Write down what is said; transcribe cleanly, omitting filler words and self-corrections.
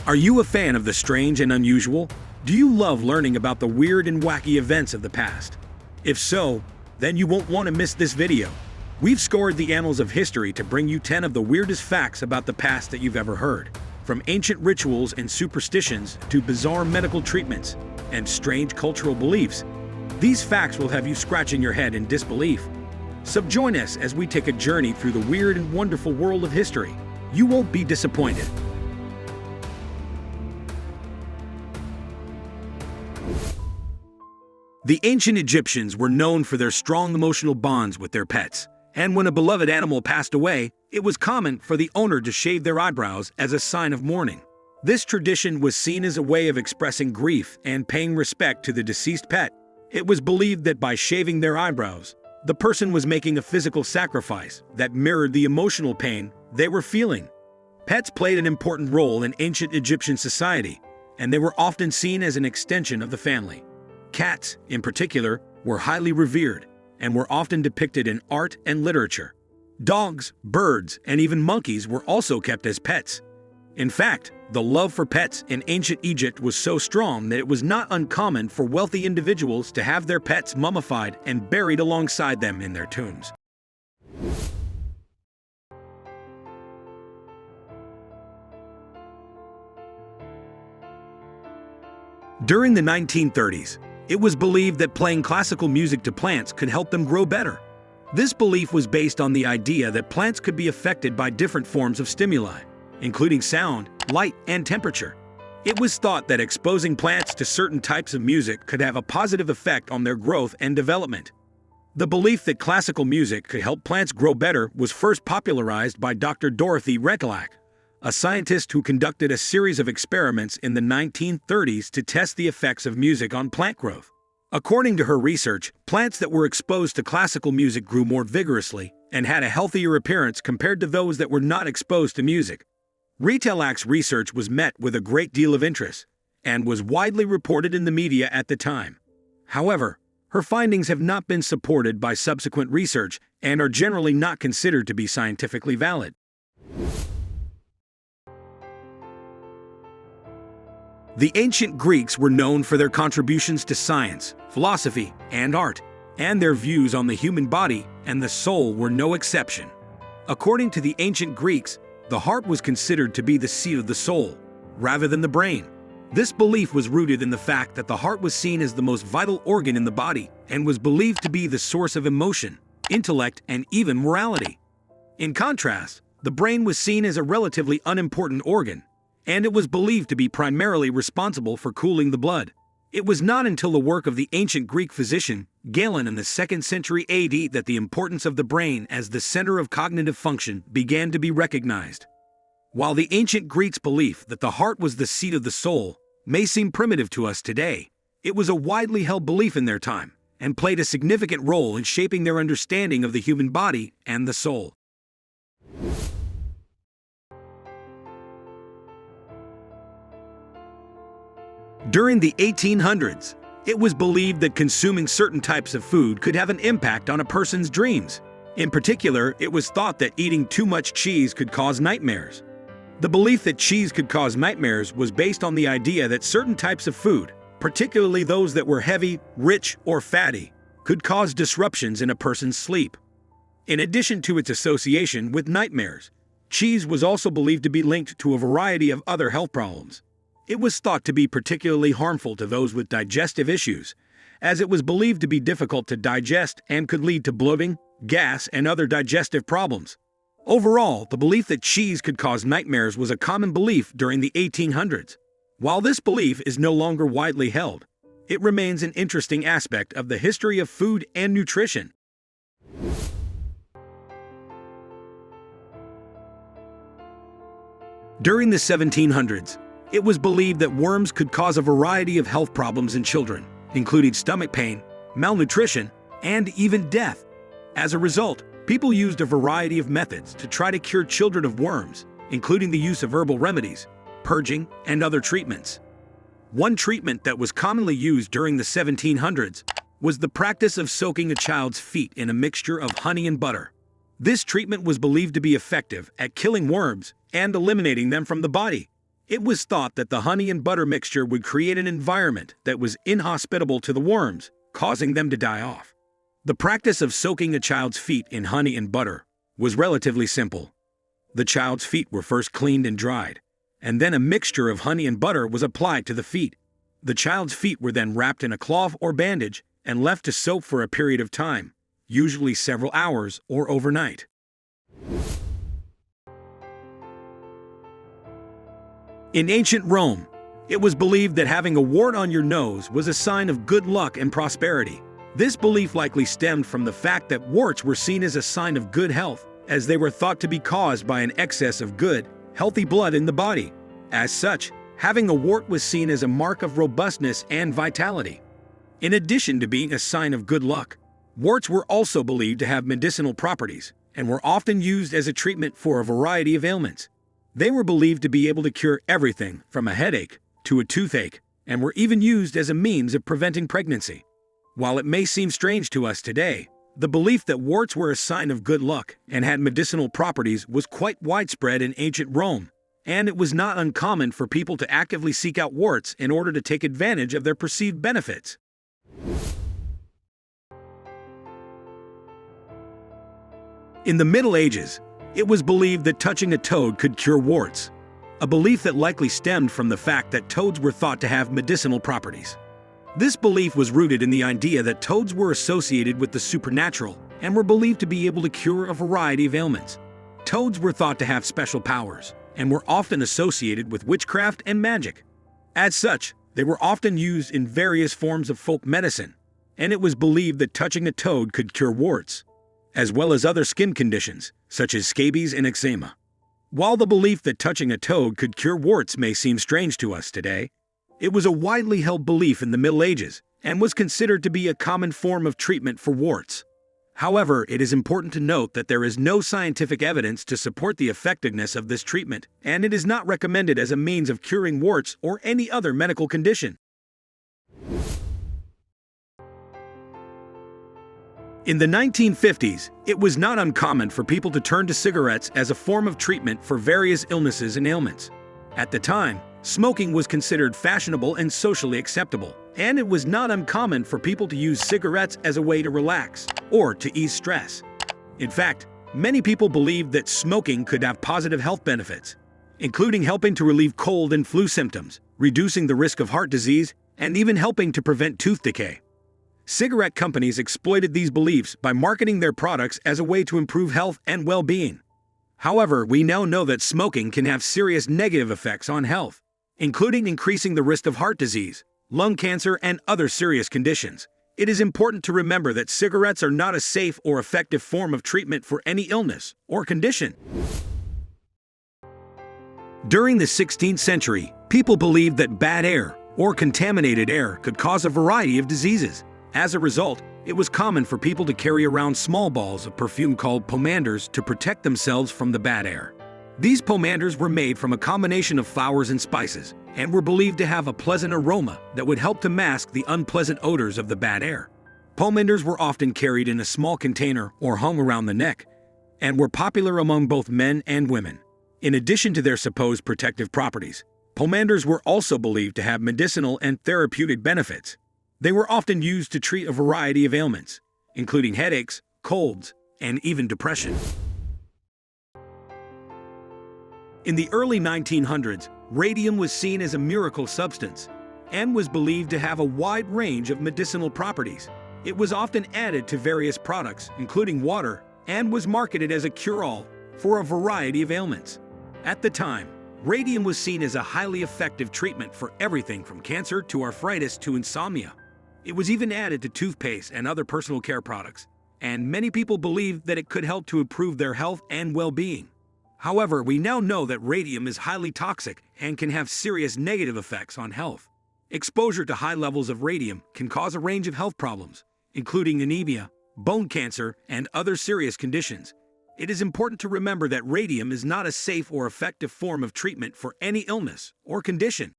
Are you a fan of the strange and unusual? Do you love learning about the weird and wacky events of the past? If so, then you won't want to miss this video. We've scoured the annals of history to bring you 10 of the weirdest facts about the past that you've ever heard. From ancient rituals and superstitions to bizarre medical treatments and strange cultural beliefs, these facts will have you scratching your head in disbelief. So join us as we take a journey through the weird and wonderful world of history. You won't be disappointed. The ancient Egyptians were known for their strong emotional bonds with their pets, and when a beloved animal passed away, it was common for the owner to shave their eyebrows as a sign of mourning. This tradition was seen as a way of expressing grief and paying respect to the deceased pet. It was believed that by shaving their eyebrows, the person was making a physical sacrifice that mirrored the emotional pain they were feeling. Pets played an important role in ancient Egyptian society, and they were often seen as an extension of the family. Cats, in particular, were highly revered and were often depicted in art and literature. Dogs, birds, and even monkeys were also kept as pets. In fact, the love for pets in ancient Egypt was so strong that it was not uncommon for wealthy individuals to have their pets mummified and buried alongside them in their tombs. During the 1930s, it was believed that playing classical music to plants could help them grow better. This belief was based on the idea that plants could be affected by different forms of stimuli, including sound, light, and temperature. It was thought that exposing plants to certain types of music could have a positive effect on their growth and development. The belief that classical music could help plants grow better was first popularized by Dr. Dorothy Goodluck, a scientist who conducted a series of experiments in the 1930s to test the effects of music on plant growth. According to her research, plants that were exposed to classical music grew more vigorously and had a healthier appearance compared to those that were not exposed to music. Goodluck's research was met with a great deal of interest and was widely reported in the media at the time. However, her findings have not been supported by subsequent research and are generally not considered to be scientifically valid. The ancient Greeks were known for their contributions to science, philosophy, and art, and their views on the human body and the soul were no exception. According to the ancient Greeks, the heart was considered to be the seat of the soul, rather than the brain. This belief was rooted in the fact that the heart was seen as the most vital organ in the body and was believed to be the source of emotion, intellect, and even morality. In contrast, the brain was seen as a relatively unimportant organ, and it was believed to be primarily responsible for cooling the blood. It was not until the work of the ancient Greek physician Galen in the 2nd century AD that the importance of the brain as the center of cognitive function began to be recognized. While the ancient Greeks' belief that the heart was the seat of the soul may seem primitive to us today, it was a widely held belief in their time and played a significant role in shaping their understanding of the human body and the soul. During the 1800s, it was believed that consuming certain types of food could have an impact on a person's dreams. In particular, it was thought that eating too much cheese could cause nightmares. The belief that cheese could cause nightmares was based on the idea that certain types of food, particularly those that were heavy, rich, or fatty, could cause disruptions in a person's sleep. In addition to its association with nightmares, cheese was also believed to be linked to a variety of other health problems. It was thought to be particularly harmful to those with digestive issues, as it was believed to be difficult to digest and could lead to bloating, gas, and other digestive problems. Overall, the belief that cheese could cause nightmares was a common belief during the 1800s. While this belief is no longer widely held, it remains an interesting aspect of the history of food and nutrition. During the 1700s, it was believed that worms could cause a variety of health problems in children, including stomach pain, malnutrition, and even death. As a result, people used a variety of methods to try to cure children of worms, including the use of herbal remedies, purging, and other treatments. One treatment that was commonly used during the 1700s was the practice of soaking a child's feet in a mixture of honey and butter. This treatment was believed to be effective at killing worms and eliminating them from the body. It was thought that the honey and butter mixture would create an environment that was inhospitable to the worms, causing them to die off. The practice of soaking a child's feet in honey and butter was relatively simple. The child's feet were first cleaned and dried, and then a mixture of honey and butter was applied to the feet. The child's feet were then wrapped in a cloth or bandage and left to soak for a period of time, usually several hours or overnight. In ancient Rome, it was believed that having a wart on your nose was a sign of good luck and prosperity. This belief likely stemmed from the fact that warts were seen as a sign of good health, as they were thought to be caused by an excess of good, healthy blood in the body. As such, having a wart was seen as a mark of robustness and vitality. In addition to being a sign of good luck, warts were also believed to have medicinal properties and were often used as a treatment for a variety of ailments. They were believed to be able to cure everything from a headache to a toothache, and were even used as a means of preventing pregnancy. While it may seem strange to us today, the belief that warts were a sign of good luck and had medicinal properties was quite widespread in ancient Rome, and it was not uncommon for people to actively seek out warts in order to take advantage of their perceived benefits. In the Middle Ages, it was believed that touching a toad could cure warts, a belief that likely stemmed from the fact that toads were thought to have medicinal properties. This belief was rooted in the idea that toads were associated with the supernatural and were believed to be able to cure a variety of ailments. Toads were thought to have special powers and were often associated with witchcraft and magic. As such, they were often used in various forms of folk medicine, and it was believed that touching a toad could cure warts, as well as other skin conditions, such as scabies and eczema. While the belief that touching a toad could cure warts may seem strange to us today, it was a widely held belief in the Middle Ages and was considered to be a common form of treatment for warts. However, it is important to note that there is no scientific evidence to support the effectiveness of this treatment, and it is not recommended as a means of curing warts or any other medical condition. In the 1950s, it was not uncommon for people to turn to cigarettes as a form of treatment for various illnesses and ailments. At the time, smoking was considered fashionable and socially acceptable, and it was not uncommon for people to use cigarettes as a way to relax or to ease stress. In fact, many people believed that smoking could have positive health benefits, including helping to relieve cold and flu symptoms, reducing the risk of heart disease, and even helping to prevent tooth decay. Cigarette companies exploited these beliefs by marketing their products as a way to improve health and well-being. However, we now know that smoking can have serious negative effects on health, including increasing the risk of heart disease, lung cancer, and other serious conditions. It is important to remember that cigarettes are not a safe or effective form of treatment for any illness or condition. During the 16th century, people believed that bad air or contaminated air could cause a variety of diseases. As a result, it was common for people to carry around small balls of perfume called pomanders to protect themselves from the bad air. These pomanders were made from a combination of flowers and spices, and were believed to have a pleasant aroma that would help to mask the unpleasant odors of the bad air. Pomanders were often carried in a small container or hung around the neck, and were popular among both men and women. In addition to their supposed protective properties, pomanders were also believed to have medicinal and therapeutic benefits. They were often used to treat a variety of ailments, including headaches, colds, and even depression. In the early 1900s, radium was seen as a miracle substance and was believed to have a wide range of medicinal properties. It was often added to various products, including water, and was marketed as a cure-all for a variety of ailments. At the time, radium was seen as a highly effective treatment for everything from cancer to arthritis to insomnia. It was even added to toothpaste and other personal care products, and many people believed that it could help to improve their health and well-being. However, we now know that radium is highly toxic and can have serious negative effects on health. Exposure to high levels of radium can cause a range of health problems, including anemia, bone cancer, and other serious conditions. It is important to remember that radium is not a safe or effective form of treatment for any illness or condition.